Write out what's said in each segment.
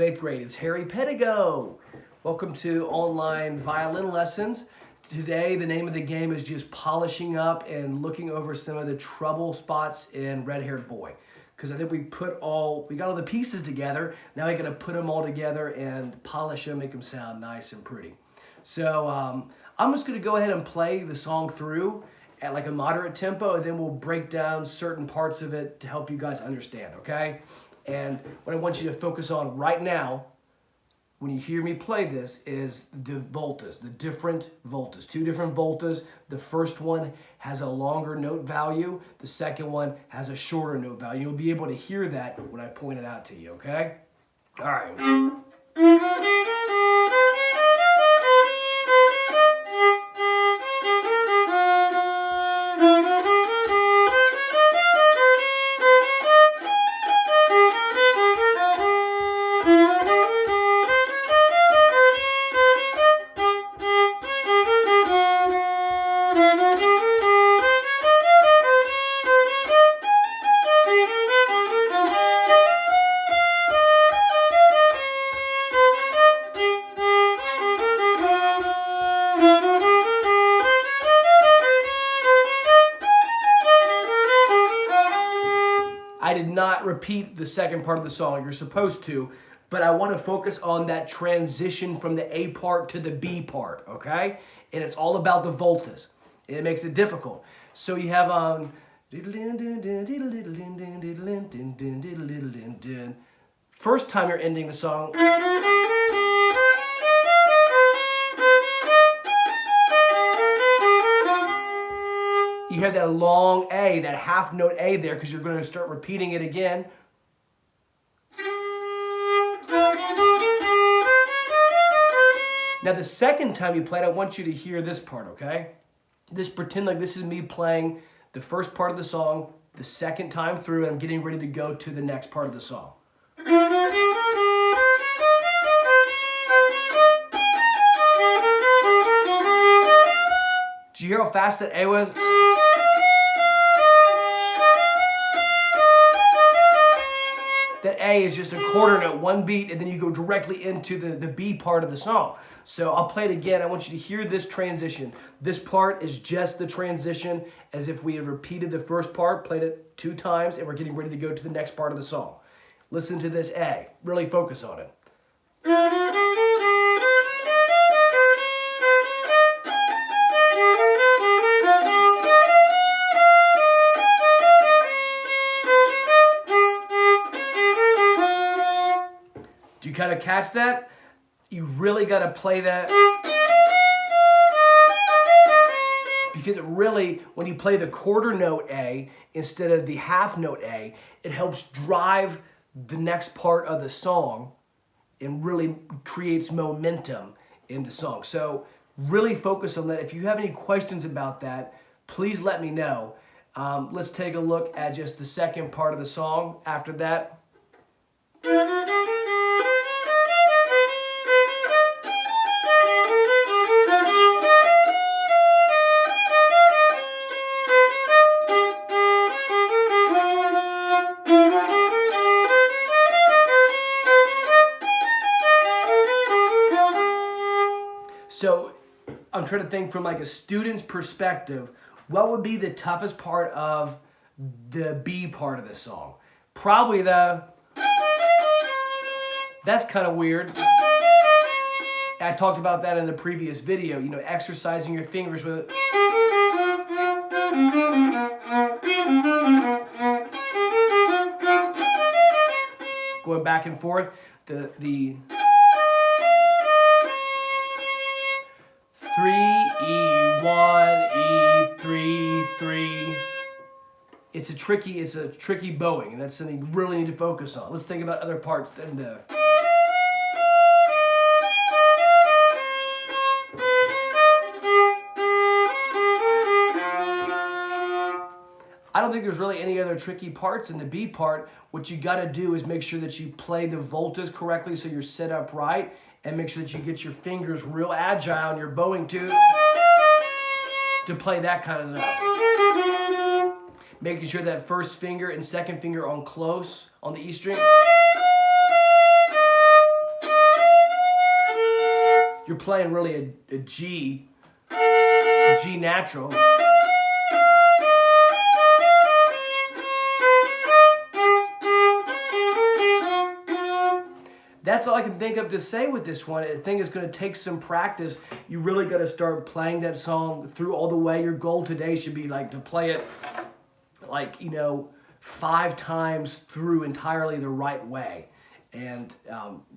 8th grade. It's Harry Pedigo. Welcome to online violin lessons. Today, the name of the game is just polishing up and looking over some of the trouble spots in Red Haired Boy. Because I think we got all the pieces together. Now we got to put them all together and polish them, make them sound nice and pretty. So I'm just going to go ahead and play the song through at like a moderate tempo, and then we'll break down certain parts of it to help you guys understand, okay? And what I want you to focus on right now, when you hear me play this, is the voltas, the different voltas, 2 different voltas. The first one has a longer note value. The second one has a shorter note value. You'll be able to hear that when I point it out to you, okay? All right. I did not repeat the second part of the song. You're supposed to, but I want to focus on that transition from the A part to the B part, okay? And it's all about the voltas. It makes it difficult. So you have first time you're ending the song. You have that long A, that half note A there, because you're going to start repeating it again. Now the second time you play it, I want you to hear this part, okay? Pretend like this is me playing the first part of the song the second time through, and I'm getting ready to go to the next part of the song. Did you hear how fast that A was? That A is just a quarter note, one beat, and then you go directly into the B part of the song. So I'll play it again. I want you to hear this transition. This part is just the transition, as if we had repeated the first part, played it 2 times, and we're getting ready to go to the next part of the song. Listen to this A. Really focus on it. Do you kind of catch that? You really got to play that. Because it really, when you play the quarter note A instead of the half note A, it helps drive the next part of the song and really creates momentum in the song. So really focus on that. If you have any questions about that, please let me know. Let's take a look at just the second part of the song after that. So I'm trying to think from like a student's perspective, what would be the toughest part of the B part of the song? Probably that's kind of weird. I talked about that in the previous video, you know, exercising your fingers with it. Going back and forth, the 3, E, 1, E, 3, 3. It's a tricky bowing, and that's something you really need to focus on. Let's think about other parts than the. I don't think there's really any other tricky parts in the B part. What you got to do is make sure that you play the voltas correctly so you're set up right, and make sure that you get your fingers real agile and your bowing to play that kind of stuff. Making sure that first finger and second finger on close on the E string. you're playing really a G natural. That's all I can think of to say with this one. I think it's going to take some practice. You really got to start playing that song through all the way. Your goal today should be like to play it like, 5 times through entirely the right way. And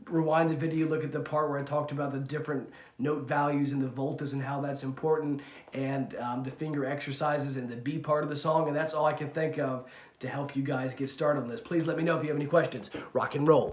rewind the video, look at the part where I talked about the different note values and the voltas and how that's important, and the finger exercises and the B part of the song. And that's all I can think of to help you guys get started on this. Please let me know if you have any questions. Rock and roll.